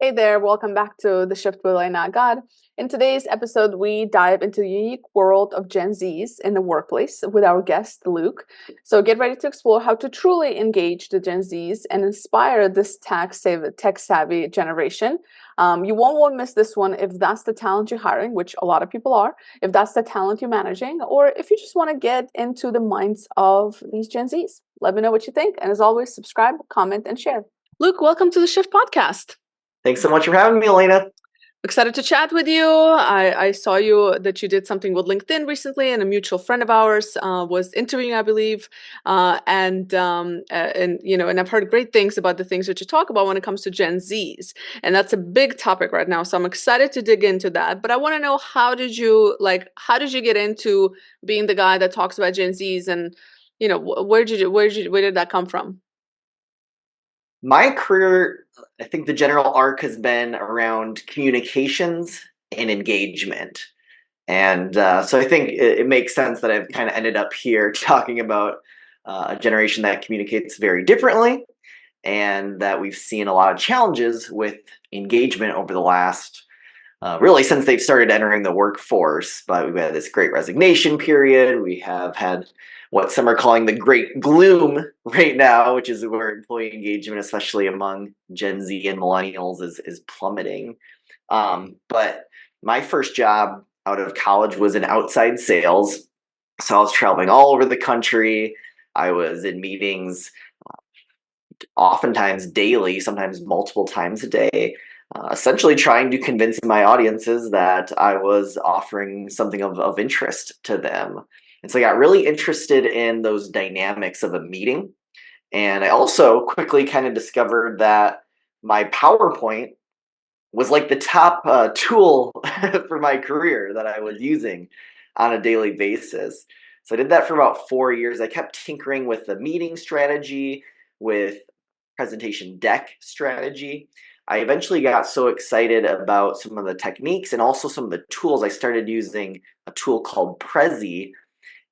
Hey there, welcome back to The Shift with Elena Agar. In today's episode, we dive into the unique world of Gen Zs in the workplace with our guest, Luke. So get ready to explore how to truly engage the Gen Zs and inspire this tech-savvy generation. You won't miss this one if that's the talent you're hiring, which a lot of people are, if that's the talent you're managing, or if you just want to get into the minds of these Gen Zs. Let me know what you think. And as always, subscribe, comment, and share. Luke, welcome to the Shift Podcast. Thanks so much for having me, Elena. Excited to chat with you. I saw that you did something with LinkedIn recently, and a mutual friend of ours was interviewing, I believe, and I've heard great things about the things that you talk about when it comes to Gen Zs, and that's a big topic right now. So I'm excited to dig into that. But I want to know, how did you get into being the guy that talks about Gen Zs, and where did that come from? My career, I think the general arc has been around communications and engagement. And so I think it makes sense that I've kind of ended up here talking about a generation that communicates very differently and that we've seen a lot of challenges with engagement over the last really since they've started entering the workforce. But we've had this great resignation period. We have had what some are calling the great gloom right now, which is where employee engagement, especially among Gen Z and millennials, is plummeting. But my first job out of college was in outside sales. So I was traveling all over the country. I was in meetings oftentimes daily, sometimes multiple times a day, essentially trying to convince my audiences that I was offering something of interest to them. And so I got really interested in those dynamics of a meeting. And I also quickly kind of discovered that my PowerPoint was like the top tool for my career that I was using on a daily basis. So I did that for about 4 years. I kept tinkering with the meeting strategy, with presentation deck strategy. I eventually got so excited about some of the techniques and also some of the tools. I started using a tool called Prezi,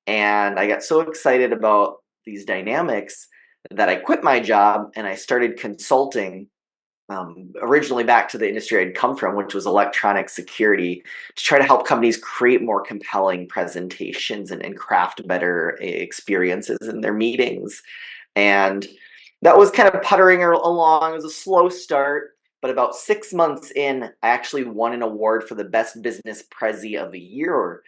and I got so excited about these dynamics that I quit my job and I started consulting, originally back to the industry I'd come from, which was electronic security, to try to help companies create more compelling presentations and craft better experiences in their meetings. And that was kind of puttering along. It was a slow start, but about 6 months in, I actually won an award for the best business Prezi of the year.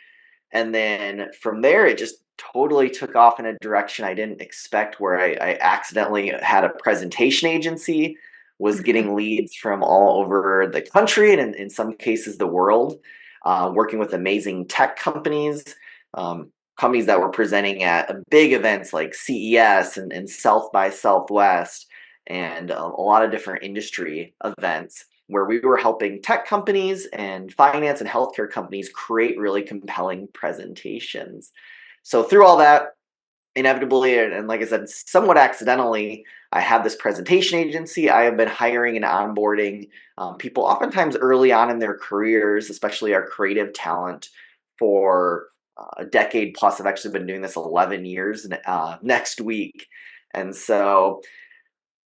And then from there, it just totally took off in a direction I didn't expect, where I accidentally had a presentation agency, was getting leads from all over the country and in some cases the world, working with amazing tech companies, companies that were presenting at big events like CES and South by Southwest, and a lot of different industry events where we were helping tech companies and finance and healthcare companies create really compelling presentations. So through all that, inevitably, and like I said, somewhat accidentally, I had this presentation agency. I have been hiring and onboarding people oftentimes early on in their careers, especially our creative talent, for a decade plus. I've actually been doing this 11 years next week. And so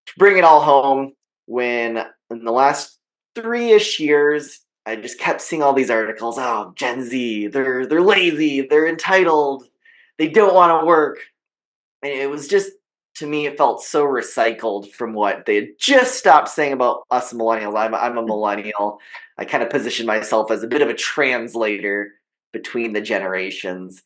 to bring it all home, when in the last 3-ish years, I just kept seeing all these articles. Oh, Gen Z, they're lazy, they're entitled, they don't want to work. And it was just, to me, it felt so recycled from what they had just stopped saying about us millennials. I'm a millennial. I kind of position myself as a bit of a translator between the generations.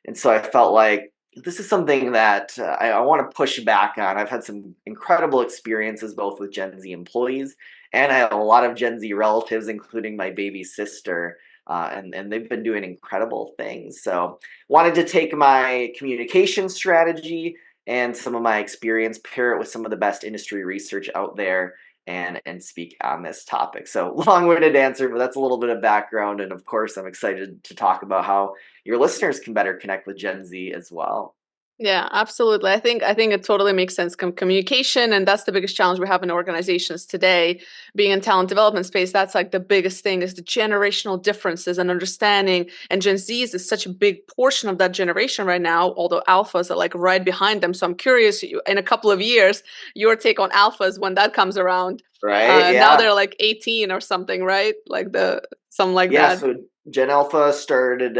And so I felt like this is something that I want to push back on. I've had some incredible experiences both with Gen Z employees, and I have a lot of Gen Z relatives, including my baby sister, and they've been doing incredible things. So wanted to take my communication strategy and some of my experience, pair it with some of the best industry research out there, and speak on this topic. So long-winded answer, but that's a little bit of background. And of course, I'm excited to talk about how your listeners can better connect with Gen Z as well. Yeah, absolutely. I think it totally makes sense. Communication, and that's the biggest challenge we have in organizations today. Being in talent development space, that's like the biggest thing is the generational differences and understanding. And Gen Zs is such a big portion of that generation right now, although alphas are like right behind them. So I'm curious, in a couple of years, your take on alphas when that comes around. Right? Now Yeah. they're like 18 or something, right? Like the something like Yeah, that. so Gen Alpha started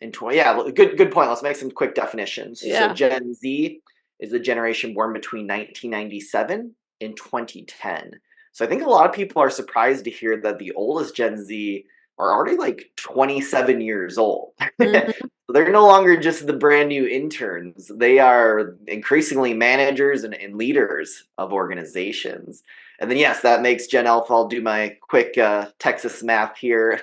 in 20. Yeah, good point. Let's make some quick definitions. So Yeah. Gen Z is the generation born between 1997 and 2010. So I think a lot of people are surprised to hear that the oldest Gen Z are already like 27 years old. Hmm. They're no longer just the brand new interns. They are increasingly managers and leaders of organizations. And then, yes, that makes Gen Alpha. I'll do my quick Texas math here.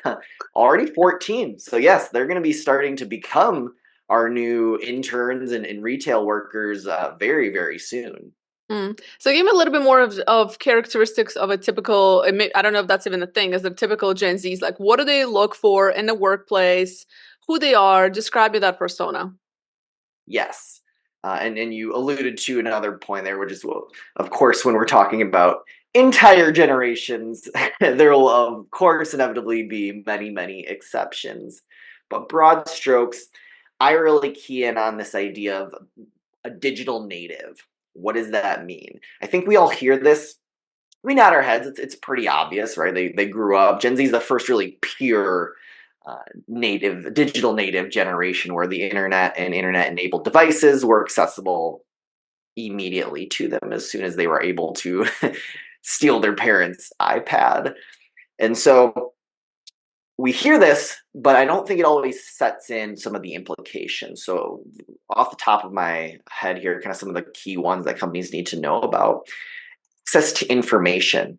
Already 14. So, yes, they're going to be starting to become our new interns and retail workers very, very soon. Mm. So give me a little bit more of characteristics of a typical, I don't know if that's even a thing, as the typical Gen Zs. Like, what do they look for in the workplace? Who they are? Describe me that persona. Yes. And you alluded to another point there, which is, well, of course, when we're talking about entire generations, there will, of course, inevitably be many, many exceptions. But broad strokes, I really key in on this idea of a digital native. What does that mean? I think we all hear this. We nod our heads. It's pretty obvious, right? They grew up. Gen Z is the first really pure native, digital native generation where the internet and internet enabled devices were accessible immediately to them as soon as they were able to steal their parents' iPad. And so we hear this, but I don't think it always sets in some of the implications. So, off the top of my head here, kind of some of the key ones that companies need to know about access to information.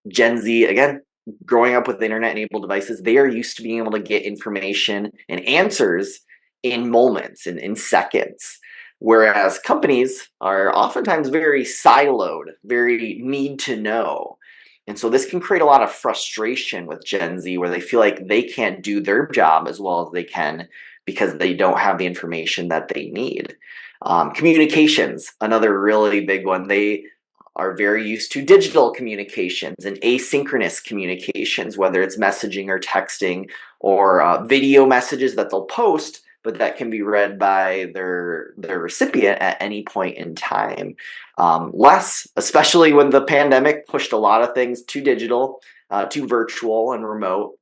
Gen Z, again, growing up with internet enabled devices, they are used to being able to get information and answers in moments and in seconds. Whereas companies are oftentimes very siloed, very need to know. And so this can create a lot of frustration with Gen Z where they feel like they can't do their job as well as they can because they don't have the information that they need. Communications, another really big one. They are very used to digital communications and asynchronous communications, whether it's messaging or texting or video messages that they'll post, but that can be read by their recipient at any point in time. Less, especially when the pandemic pushed a lot of things to digital, to virtual and remote.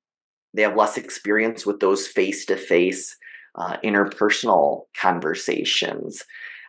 They have less experience with those face-to-face interpersonal conversations.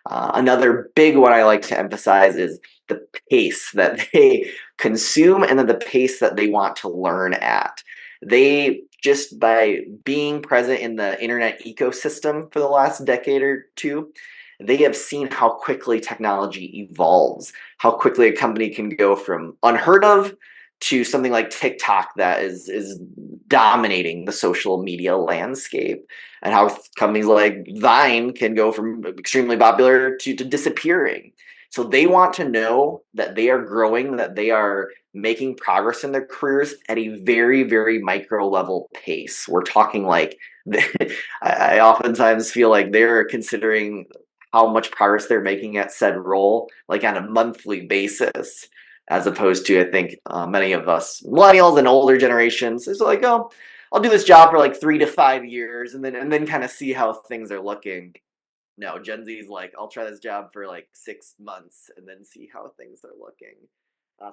Another big one I like to emphasize is the pace that they consume and then the pace that they want to learn at. They just by being present in the internet ecosystem for the last decade or two, they have seen how quickly technology evolves, how quickly a company can go from unheard of to something like TikTok that is dominating the social media landscape, and how companies like Vine can go from extremely popular to disappearing. So they want to know that they are growing, that they are making progress in their careers at a very, very micro level pace. We're talking like, I oftentimes feel like they're considering how much progress they're making at said role, like on a monthly basis, as opposed to, I think, many of us millennials and older generations. It's like, oh, I'll do this job for like 3 to 5 years and then kind of see how things are looking. No, Gen Z's like, I'll try this job for like 6 months and then see how things are looking.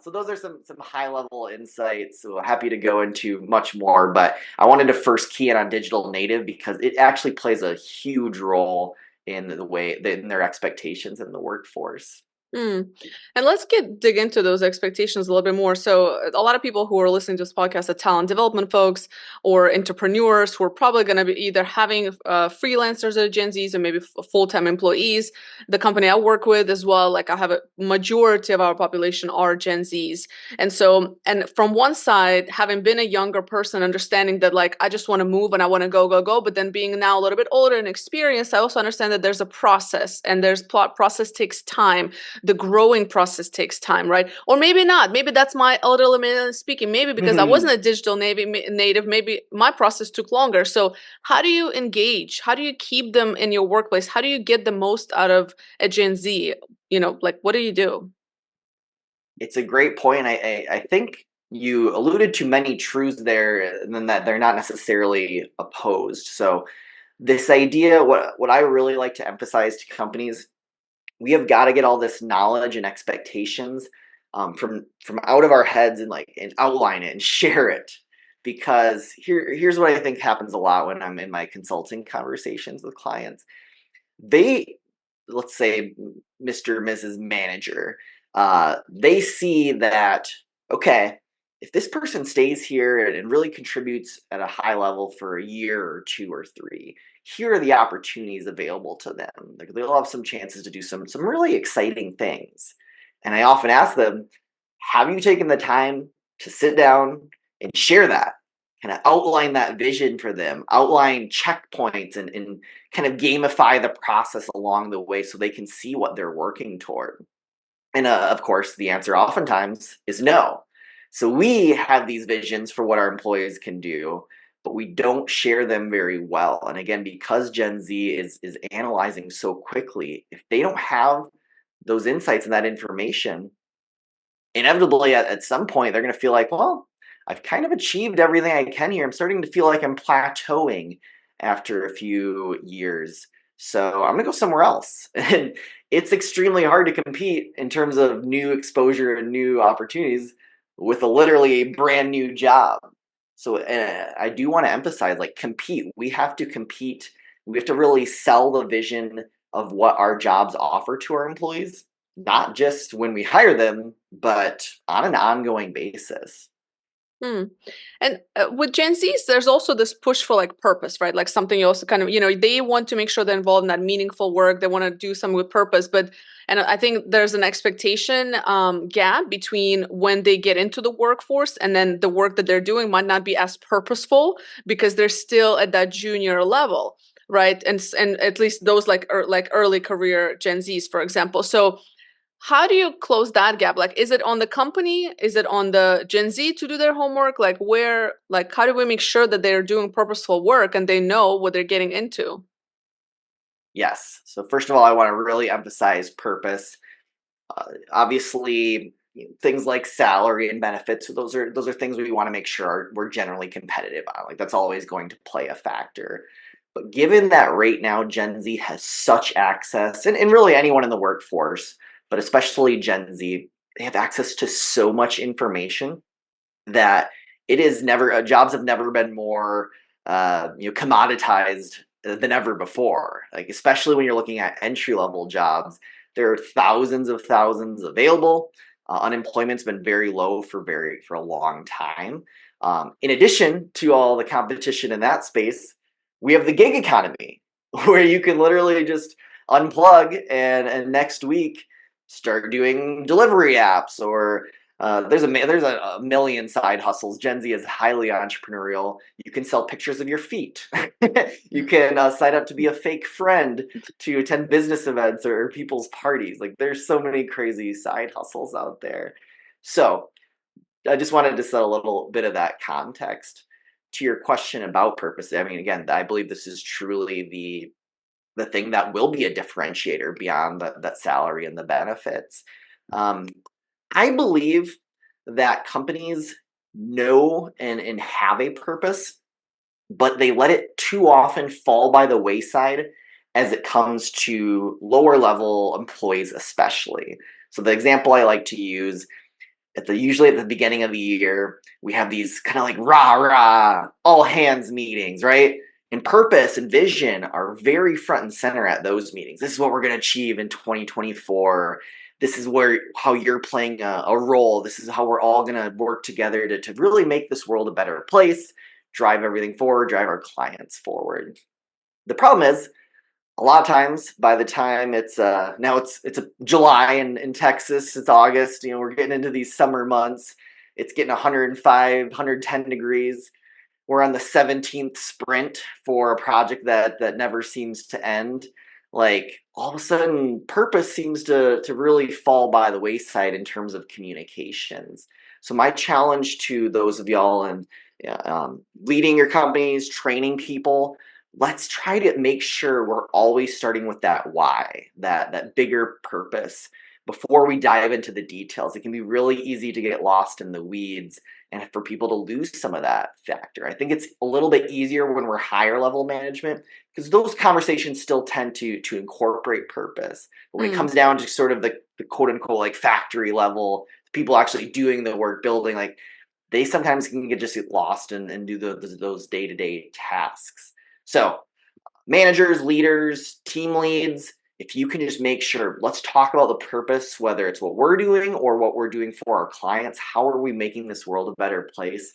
So those are some high level insights. So happy to go into much more, but I wanted to first key in on digital native because it actually plays a huge role in the way in their expectations in the workforce. Mm. And let's dig into those expectations a little bit more. So, a lot of people who are listening to this podcast are talent development folks or entrepreneurs who are probably going to be either having freelancers or Gen Zs or maybe full-time employees. The company I work with as well, like I have a majority of our population are Gen Zs. And so, and from one side, having been a younger person, understanding that like I just want to move and I want to go, go, go, but then being now a little bit older and experienced, I also understand that there's a process and there's process takes time. the growing process takes time, right? Or maybe not. Maybe that's my elderly millennial speaking. Maybe because I wasn't a digital native, maybe my process took longer. So how do you engage? How do you keep them in your workplace? How do you get the most out of a Gen Z? Like, what do you do? It's a great point. I think you alluded to many truths there, and then that they're not necessarily opposed. So this idea, what I really like to emphasize to companies, we have got to get all this knowledge and expectations from out of our heads and outline it and share it. Because here's what I think happens a lot when I'm in my consulting conversations with clients. They, let's say Mr. and Mrs. Manager, they see that, okay, if this person stays here and really contributes at a high level for a year or two or three, here are the opportunities available to them. They'll have some chances to do some really exciting things. And I often ask them, have you taken the time to sit down and share that? Kind of outline that vision for them, outline checkpoints, and kind of gamify the process along the way so they can see what they're working toward. And of course, the answer oftentimes is no. So we have these visions for what our employees can do, but we don't share them very well. And again, because Gen Z is analyzing so quickly, if they don't have those insights and that information, inevitably at some point they're going to feel like, well, I've kind of achieved everything I can here. I'm starting to feel like I'm plateauing after a few years. So I'm going to go somewhere else. And it's extremely hard to compete in terms of new exposure and new opportunities with a literally brand new job. So I do want to emphasize, like, compete. We have to compete. We have to really sell the vision of what our jobs offer to our employees, not just when we hire them, but on an ongoing basis. Hmm. And with Gen Zs, there's also this push for like purpose, right? Like something you also kind of, they want to make sure they're involved in that meaningful work. They want to do something with purpose. And I think there's an expectation gap between when they get into the workforce and then the work that they're doing might not be as purposeful because they're still at that junior level, right? And at least those like early career Gen Zs, for example. So how do you close that gap? Like, is it on the company? Is it on the Gen Z to do their homework? How do we make sure that they're doing purposeful work and they know what they're getting into? Yes. So first of all, I want to really emphasize purpose. Obviously, things like salary and benefits, those are things we want to make sure we're generally competitive on. Like, that's always going to play a factor. But given that right now Gen Z has such access, and really anyone in the workforce, but especially Gen Z, they have access to so much information that it is never jobs have never been more commoditized than ever before. Like, especially when you're looking at entry level jobs, there are thousands of thousands available. Unemployment's been very low for a long time. In addition to all the competition in that space, we have the gig economy, where you can literally just unplug and next week start doing delivery apps, or there's a million side hustles. Gen Z is highly entrepreneurial. You can sell pictures of your feet. You can sign up to be a fake friend to attend business events or people's parties. Like, there's so many crazy side hustles out there. So I just wanted to set a little bit of that context to your question about purpose. I mean, again, I believe this is truly the thing that will be a differentiator beyond that salary and the benefits. I believe that companies know and have a purpose, but they let it too often fall by the wayside as it comes to lower level employees, especially. So the example I like to use, usually at the beginning of the year, we have these kind of like rah all hands meetings, right? And purpose and vision are very front and center at those meetings. This is what we're going to achieve in 2024. This is how you're playing a role. This is how we're all going to work together to really make this world a better place, drive everything forward, drive our clients forward. The problem is, a lot of times by the time it's July in Texas, it's August, we're getting into these summer months, it's getting 105, 110 degrees. We're on the 17th sprint for a project that never seems to end. like all of a sudden purpose seems to really fall by the wayside in terms of communications. So my challenge to those of y'all and leading your companies, training people, let's try to make sure we're always starting with that why, that bigger purpose before we dive into the details. It can be really easy to get lost in the weeds and for people to lose some of that factor. I think it's a little bit easier when we're higher level management because those conversations still tend to incorporate purpose. But when it Mm. comes down to sort of the quote unquote like factory level, people actually doing the work, building, like they sometimes can just get lost and do those day-to-day tasks. So managers, leaders, team leads, if you can just make sure, let's talk about the purpose, whether it's what we're doing or what we're doing for our clients. How are we making this world a better place?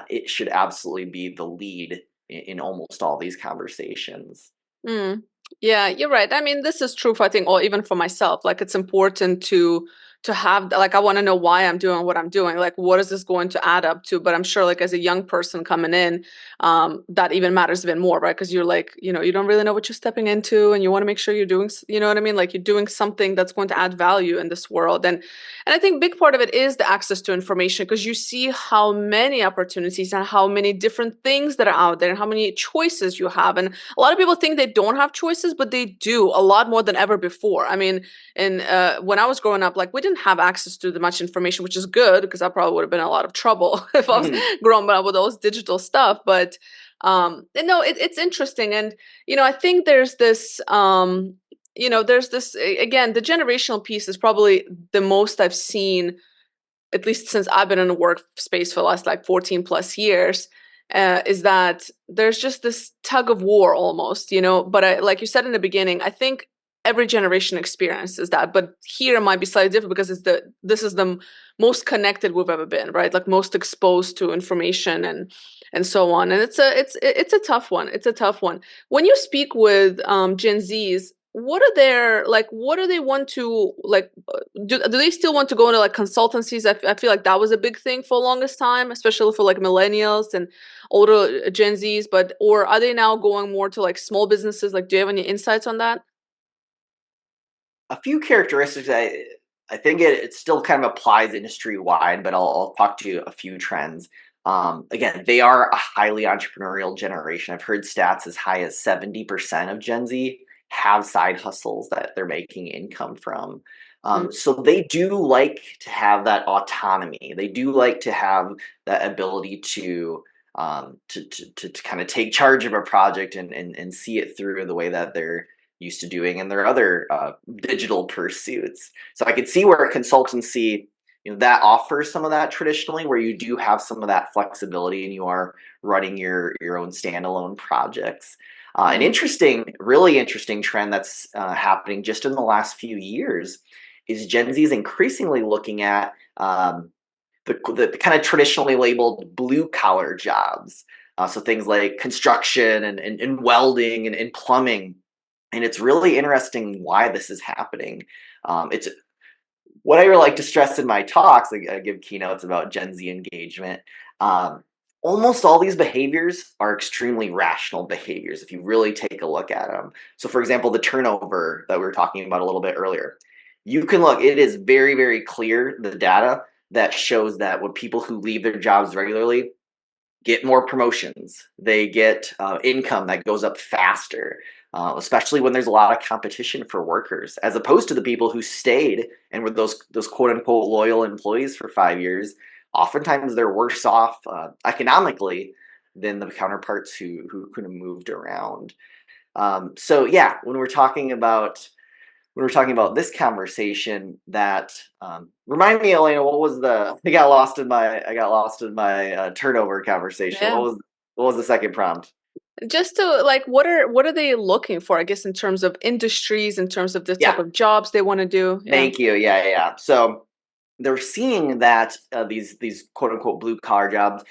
It should absolutely be the lead in almost all these conversations. Mm. Yeah, you're right. I mean, this is true for, I think, or even for myself. Like, it's important to have, like, I want to know why I'm doing what I'm doing. Like, what is this going to add up to? But I'm sure, like, as a young person coming in, that even matters even more, right? Because you're like, you don't really know what you're stepping into, and you want to make sure you're doing, you know what I mean? Like, you're doing something that's going to add value in this world. And I think big part of it is the access to information, because you see how many opportunities and how many different things that are out there and how many choices you have. And a lot of people think they don't have choices, but they do, a lot more than ever before. I mean, and when I was growing up, like, we didn't have access to the much information, which is good because I probably would have been in a lot of trouble if I was growing up with all this digital stuff. But and no, it's interesting. And I think there's this again, the generational piece is probably the most I've seen, at least since I've been in the workspace for the last like 14 plus years, is that there's just this tug of war almost, But like you said in the beginning, I think every generation experiences that. But here it might be slightly different because this is the most connected we've ever been, right? Like most exposed to information and so on. And it's a tough one. It's a tough one. When you speak with Gen Zs, what do they want to like? Do they still want to go into like consultancies? I feel like that was a big thing for the longest time, especially for like millennials and older Gen Zs. Or are they now going more to like small businesses? Like, do you have any insights on that? A few characteristics I think it still kind of applies industry wide, but I'll talk to you a few trends. Again, they are a highly entrepreneurial generation. I've heard stats as high as 70% of Gen Z have side hustles that they're making income from. Mm. So they do like to have that autonomy. They do like to have that ability to kind of take charge of a project and see it through the way that they're used to doing in their other digital pursuits. So I could see where a consultancy, that offers some of that traditionally, where you do have some of that flexibility and you are running your own standalone projects. An Mm. really interesting trend that's happening just in the last few years is Gen Z is increasingly looking at the kind of traditionally labeled blue collar jobs. So things like construction and welding and plumbing. And it's really interesting why this is happening. It's what I really like to stress in my talks. I give keynotes about Gen Z engagement. Um, Almost all these behaviors are extremely rational behaviors if you really take a look at them. So, for example, the turnover that we were talking about a little bit earlier, you can look, it is very, very clear, the data that shows that when people who leave their jobs regularly get more promotions. They get income that goes up faster, especially when there's a lot of competition for workers, as opposed to the people who stayed and were those quote unquote loyal employees for 5 years. Oftentimes, they're worse off economically than the counterparts who could have moved around. So yeah, when we're talking about this conversation, that remind me, Elena, what was the I got lost in my turnover conversation. Yeah. What was the second prompt? Just to like, what are they looking for? I guess in terms of industries, in terms of the type Yeah, of jobs they want to do. Yeah. thank you. Yeah. So they're seeing that these quote unquote blue collar jobs,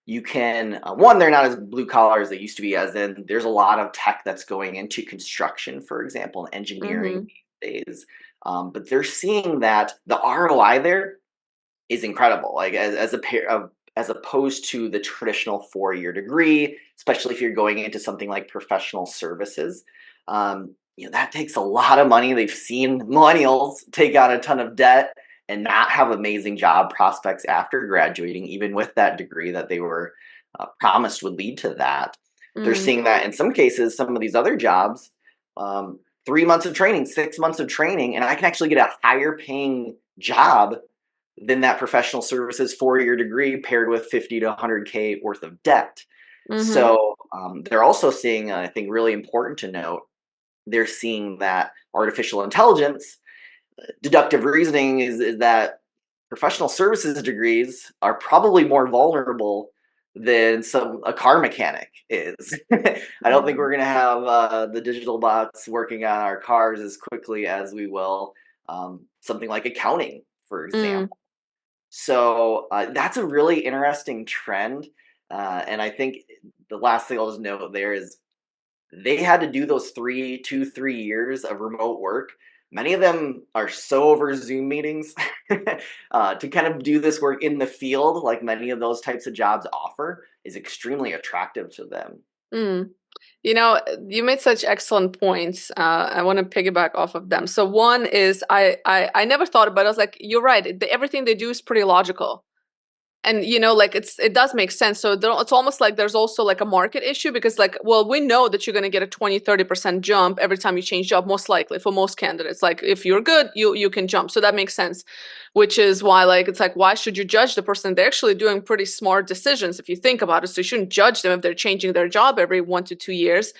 you can one, they're not as blue collar as they used to be, as in there's a lot of tech that's going into construction, for example, and engineering Mm-hmm. these days. But they're seeing that the ROI there is incredible. Like as a pair of as opposed to the traditional 4-year degree, especially if you're going into something like professional services. that takes a lot of money. They've seen millennials take on a ton of debt and not have amazing job prospects after graduating, even with that degree that they were promised would lead to that. They're Mm, seeing that in some cases, some of these other jobs, 3 months of training, 6 months of training, and I can actually get a higher paying job than that professional services 4-year degree paired with 50 to 100K worth of debt. mm-hmm, So they're also seeing, I think, really important to note, they're seeing that artificial intelligence, deductive reasoning is that professional services degrees are probably more vulnerable than a car mechanic is. I don't think yeah. we're going to have the digital bots working on our cars as quickly as we will something like accounting, for Mm, example. So that's a really interesting trend. And I think the last thing I'll just note there is they had to do those 3 years of remote work. Many of them are so over Zoom meetings to kind of do this work in the field, like many of those types of jobs offer, is extremely attractive to them. mm. You know, you made such excellent points. I want to piggyback off of them. So one is I never thought about it. I was like, you're right. Everything they do is pretty logical. And like it does make sense. So it's almost like there's also like a market issue because like, well, we know that you're going to get a 20-30% jump every time you change job, most likely for most candidates. Like if you're good, you can jump. So that makes sense, which is why like it's like, why should you judge the person? They're actually doing pretty smart decisions if you think about it. So you shouldn't judge them if they're changing their job every 1 to 2 years.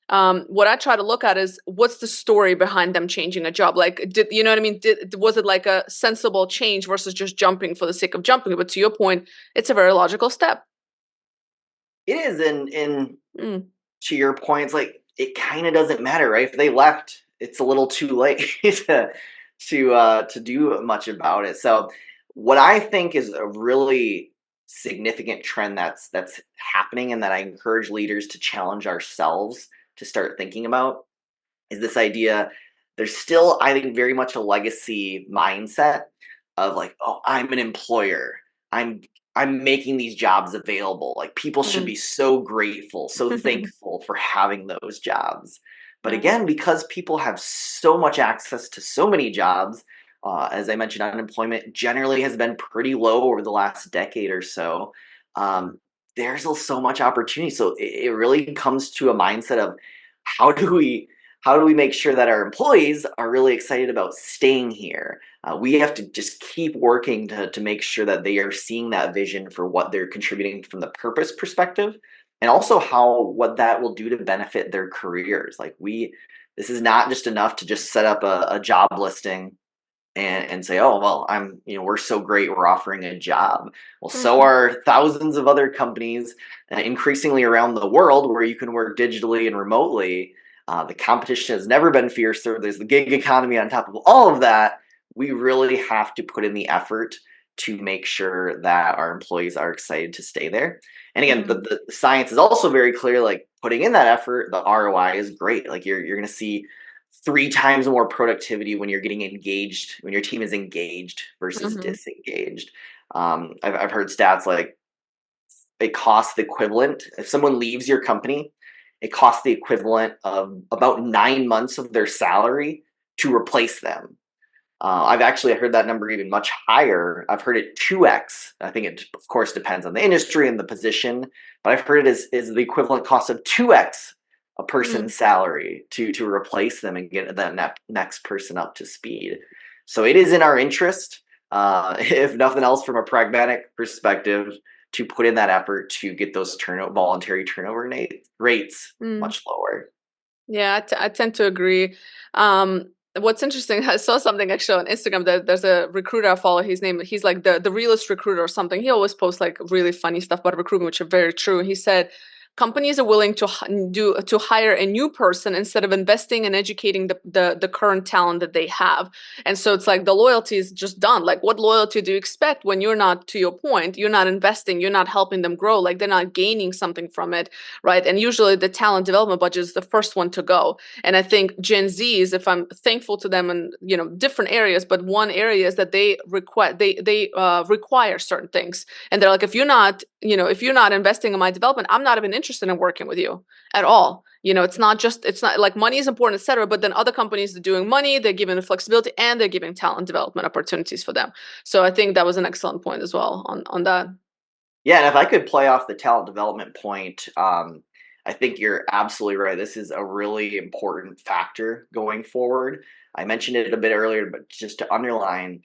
What I try to look at is what's the story behind them changing a job? Like, did you know what I mean? Was it like a sensible change versus just jumping for the sake of jumping? But to your point, it's a very logical step. It is, and Mm, to your points, like it kind of doesn't matter, right? If they left, it's a little too late to do much about it. So, what I think is a really significant trend that's happening, and that I encourage leaders to challenge ourselves to start thinking about, is this idea. There's still, I think, very much a legacy mindset of like, oh, I'm an employer. I'm I'm making these jobs available. Like people should mm. be so grateful, so thankful for having those jobs. But Yeah. again, because people have so much access to so many jobs, as I mentioned, unemployment generally has been pretty low over the last decade or so. Um, there's so much opportunity. So it really comes to a mindset of how do we how do we make sure that our employees are really excited about staying here? We have to just keep working to make sure that they are seeing that vision for what they're contributing from the purpose perspective, and also how what that will do to benefit their careers. This is not just enough to just set up a job listing and say, oh, well, we're so great, we're offering a job. Well, so Mm, are thousands of other companies, increasingly around the world, where you can work digitally and remotely. The competition has never been fiercer. There's the gig economy on top of all of that. We really have to put in the effort to make sure that our employees are excited to stay there. And again, mm, the science is also very clear. Like putting in that effort, the ROI is great. Like you're going to see 3 times more productivity when you're getting engaged, when your team is engaged versus mhm, disengaged. I've heard stats like it costs the equivalent if someone leaves your company, it costs the equivalent of about 9 months of their salary to replace them. I've actually heard that number even much higher. I've heard it 2x. I think it, of course, depends on the industry and the position, but I've heard it is the equivalent cost of 2x a mm, person's salary to replace them and get that next person up to speed. So it is in our interest, if nothing else, from a pragmatic perspective, to put in that effort to get those voluntary turnover rates mm. much lower. Yeah, I tend to agree. What's interesting, I saw something actually on Instagram that there's a recruiter I follow. His name, he's like the realest recruiter or something. He always posts like really funny stuff about recruitment, which are very true. He said companies are willing to hire a new person instead of investing and educating the current talent that they have. And so it's like the loyalty is just done. Like what loyalty do you expect when you're not, to your point, you're not investing, you're not helping them grow, like they're not gaining something from it, right? And usually the talent development budget is the first one to go. And I think Gen Zs, if I'm thankful to them in different areas, but one area is that they require certain things, and they're like, if you're not investing in my development, I'm not even interested in working with you at all. it's not like money is important, etc. But then other companies are doing money, they're giving the flexibility, and they're giving talent development opportunities for them. So I think that was an excellent point as well on that. Yeah, and if I could play off the talent development point, I think you're absolutely right. This is a really important factor going forward. I mentioned it a bit earlier, but just to underline,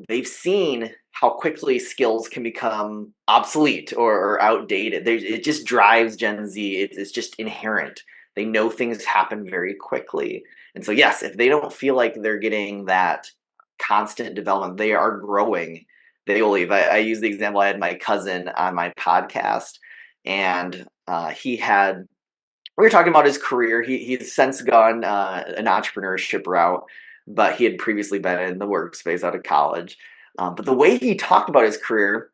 they've seen how quickly skills can become obsolete or outdated. It just drives Gen Z. It's just inherent. They know things happen very quickly. And so, yes, if they don't feel like they're getting that constant development, they are growing, they will leave. I use the example, I had my cousin on my podcast, and we were talking about his career. He's since gone an entrepreneurship route, but he had previously been in the workspace out of college. But the way he talked about his career,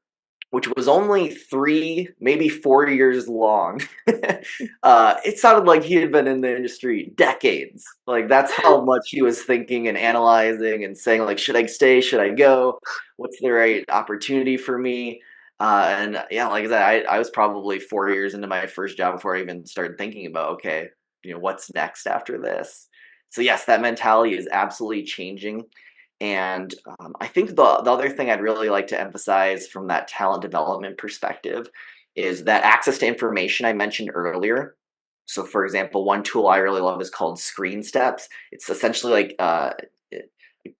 which was only 3, maybe 4 years long, it sounded like he had been in the industry decades. Like, that's how much he was thinking and analyzing and saying, like, should I stay? Should I go? What's the right opportunity for me? And yeah, like I said, I was probably 4 years into my first job before I even started thinking about, okay, what's next after this? So yes, that mentality is absolutely changing. And I think the other thing I'd really like to emphasize from that talent development perspective is that access to information I mentioned earlier. So, for example, one tool I really love is called Screen Steps. It's essentially like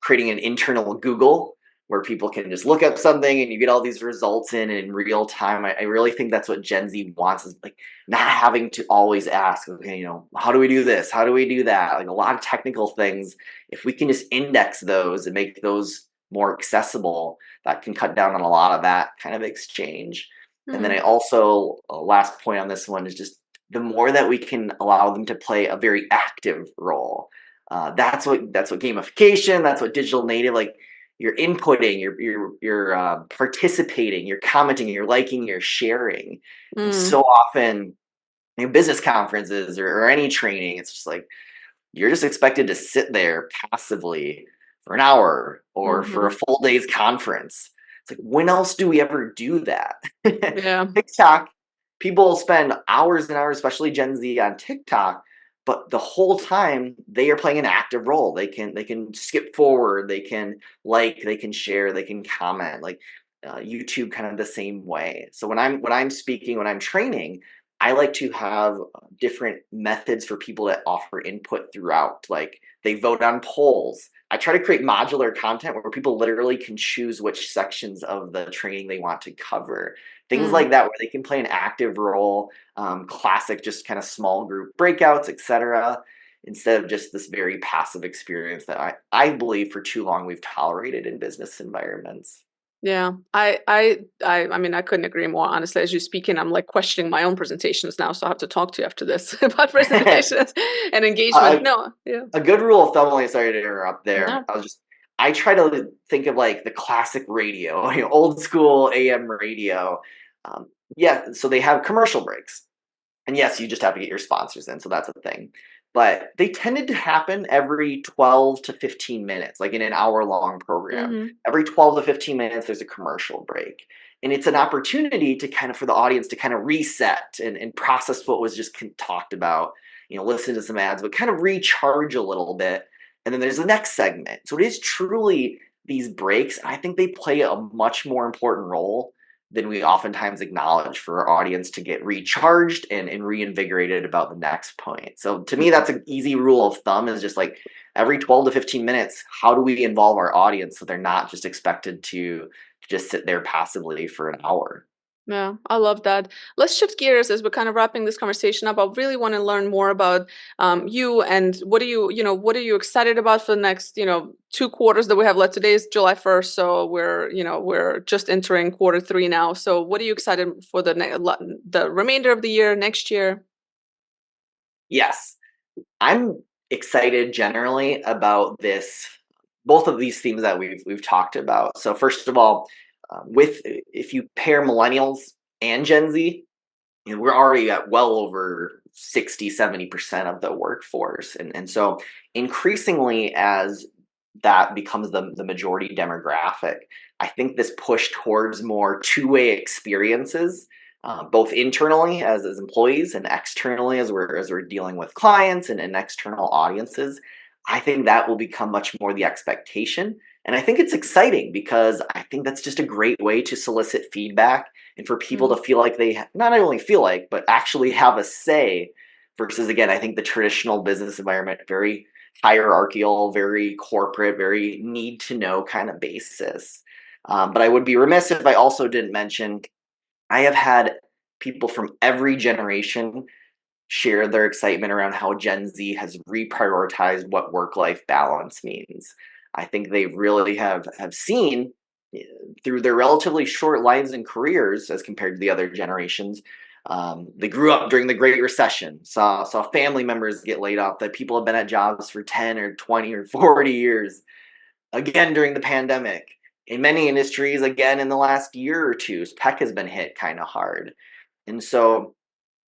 creating an internal Google where people can just look up something and you get all these results in real time. I really think that's what Gen Z wants, is like not having to always ask, okay, how do we do this? How do we do that? Like a lot of technical things, if we can just index those and make those more accessible, that can cut down on a lot of that kind of exchange. And then I also, last point on this one is just the more that we can allow them to play a very active role. That's what gamification, that's what digital native, like, you're inputting, you're participating, you're commenting, you're liking, you're sharing. And so often in business conferences or any training, it's just like you're just expected to sit there passively for an hour or for a full day's conference. It's like, when else do we ever do that? Yeah. TikTok, people spend hours and hours, especially Gen Z, on TikTok, but the whole time they are playing an active role. They can skip forward, they can they can share, they can comment. Like YouTube, kind of the same way. So when I'm speaking, when I'm training, I like to have different methods for people that offer input throughout. Like, they vote on polls. I try to create modular content where people literally can choose which sections of the training they want to cover. Things like that, where they can play an active role, classic, just kind of small group breakouts, etc., instead of just this very passive experience that I believe for too long we've tolerated in business environments. Yeah, I mean, I couldn't agree more. Honestly, as you're speaking, I'm like questioning my own presentations now, so I have to talk to you after this about presentations and engagement. a, No, yeah, a good rule of thumb, only sorry to interrupt there. no, I try to think of like the classic radio, old school AM radio. Um, yeah, so they have commercial breaks. And yes, you just have to get your sponsors in, so that's a thing. But they tended to happen every 12 to 15 minutes, like in an hour-long program. Every 12 to 15 minutes, there's a commercial break. And it's an opportunity to kind of, for the audience to kind of reset and process what was just talked about, listen to some ads, but kind of recharge a little bit. And then there's the next segment. So it is truly these breaks. I think they play a much more important role than we oftentimes acknowledge, for our audience to get recharged and reinvigorated about the next point. So to me, that's an easy rule of thumb, is just like every 12 to 15 minutes, how do we involve our audience so they're not just expected to just sit there passively for an hour? Yeah, I love that. Let's shift gears as we're kind of wrapping this conversation up. I really want to learn more about you, and what are you excited about for the next, 2 quarters that we have left. Today is July 1st, so we're just entering quarter 3 now. So what are you excited for the remainder of the year, next year? Yes, I'm excited generally about both of these themes that we've talked about. So first of all, with if you pair millennials and Gen Z, we're already at well over 60-70% of the workforce. And so increasingly, as that becomes the majority demographic, I think this push towards more two-way experiences both internally as employees and externally as we're dealing with clients and external audiences. I think that will become much more the expectation. And I think it's exciting because I think that's just a great way to solicit feedback and for people to feel like they not only feel like, but actually have a say versus, again, I think the traditional business environment, very hierarchical, very corporate, very need to know kind of basis. But I would be remiss if I also didn't mention I have had people from every generation share their excitement around how Gen Z has reprioritized what work-life balance means. I think they really have seen through their relatively short lives and careers as compared to the other generations. They grew up during the Great Recession, saw family members get laid off, that people have been at jobs for 10 or 20 or 40 years. Again, during the pandemic, in many industries, again in the last year or two, tech has been hit kind of hard. And so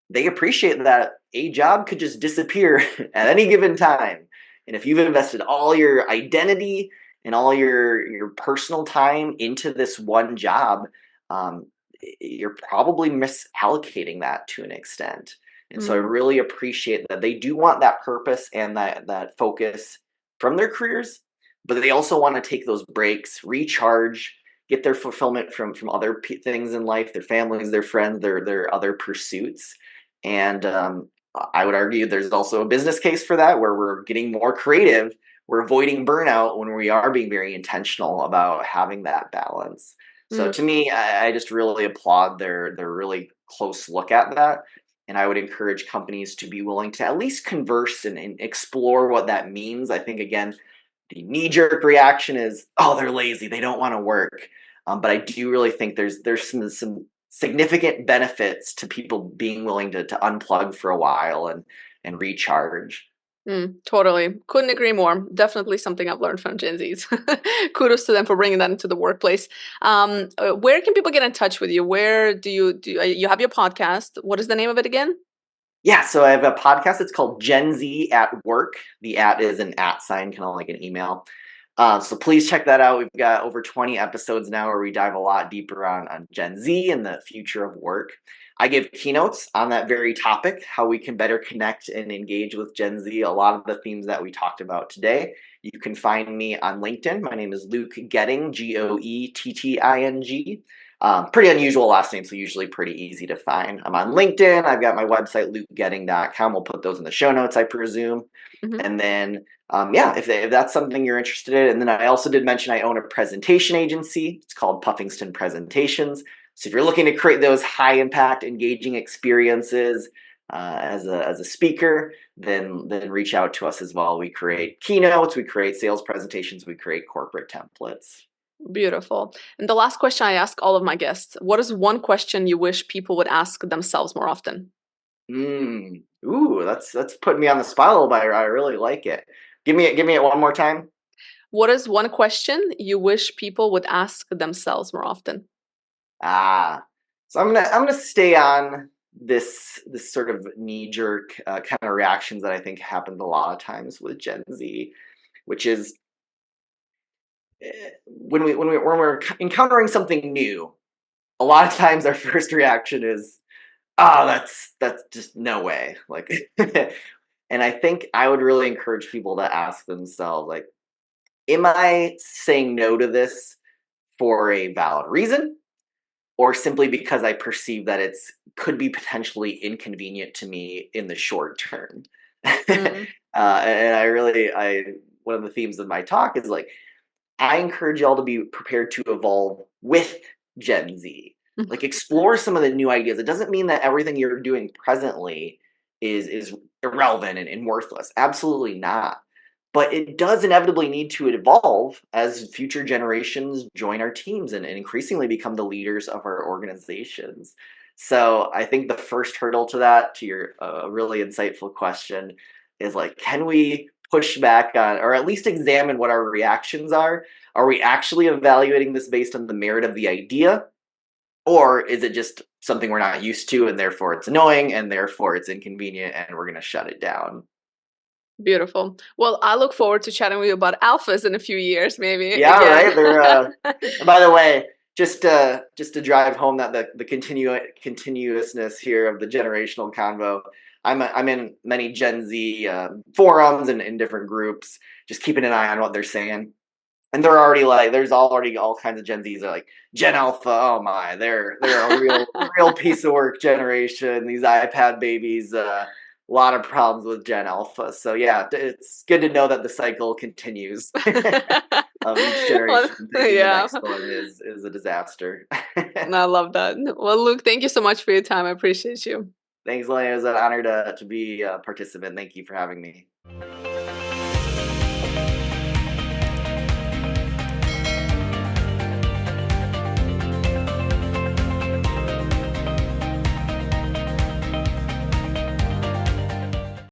they appreciate that a job could just disappear at any given time. And if you've invested all your identity and all your personal time into this one job, um, you're probably misallocating that to an extent. And so I really appreciate that they do want that purpose and that focus from their careers, but they also want to take those breaks, recharge, get their fulfillment from other things in life, their families, their friends, their other pursuits. And I would argue there's also a business case for that, where we're getting more creative. We're avoiding burnout when we are being very intentional about having that balance. So to me, I just really applaud their really close look at that. And I would encourage companies to be willing to at least converse and explore what that means. I think, again, the knee-jerk reaction is, oh, they're lazy, they don't want to work. But I do really think there's some significant benefits to people being willing to unplug for a while and recharge. Totally. Couldn't agree more. Definitely something I've learned from Gen Zs. Kudos to them for bringing that into the workplace. Where can people get in touch with you? Where do you have your podcast? What is the name of it again? Yeah, so I have a podcast. It's called Gen Z at Work. The at is an at sign, kind of like an email. So please check that out. We've got over 20 episodes now where we dive a lot deeper on Gen Z and the future of work. I give keynotes on that very topic, how we can better connect and engage with Gen Z, a lot of the themes that we talked about today. You can find me on LinkedIn. My name is Luke Getting, Goetting. Pretty unusual last name, so usually pretty easy to find. I'm on LinkedIn. I've got my website, lukegetting.com. We'll put those in the show notes, I presume. And then if that's something you're interested in. And then I also did mention I own a presentation agency. It's called Puffington Presentations. So if you're looking to create those high impact, engaging experiences as a speaker, then reach out to us as well. We create keynotes, we create sales presentations, we create corporate templates. Beautiful. And the last question I ask all of my guests: what is one question you wish people would ask themselves more often? Ooh, that's putting me on the spot a little bit. I really like it. Give me it one more time. What is one question you wish people would ask themselves more often? So I'm gonna stay on this sort of knee jerk kind of reactions that I think happens a lot of times with Gen Z, which is when we're encountering something new. A lot of times our first reaction is, oh, that's just no way. Like, and I think I would really encourage people to ask themselves, like, am I saying no to this for a valid reason, or simply because I perceive that it's could be potentially inconvenient to me in the short term? And I one of the themes of my talk is like, I encourage y'all to be prepared to evolve with Gen Z. Like, explore some of the new ideas. It doesn't mean that everything you're doing presently is irrelevant and worthless. Absolutely not. But it does inevitably need to evolve as future generations join our teams and increasingly become the leaders of our organizations. So I think the first hurdle to that, to your really insightful question, is like, can we push back on, or at least examine what our reactions are? Are we actually evaluating this based on the merit of the idea? Or is it just something we're not used to and therefore it's annoying and therefore it's inconvenient and we're going to shut it down? Beautiful. Well, I look forward to chatting with you about alphas in a few years, maybe Yeah, again. right. They're by the way, just to drive home that the continuousness here of the generational convo. I'm in many Gen Z forums and in different groups, just keeping an eye on what they're saying. And they're already like, there's already all kinds of Gen Zs are like Gen Alpha. Oh my, they're a real piece of work generation. These iPad babies. A lot of problems with Gen Alpha. So yeah, it's good to know that the cycle continues. Of each Well, generation picking the yeah. next one is a disaster. I love that. Well, Luke, thank you so much for your time. I appreciate you. Thanks, Elena. It was an honor to be a participant. Thank you for having me.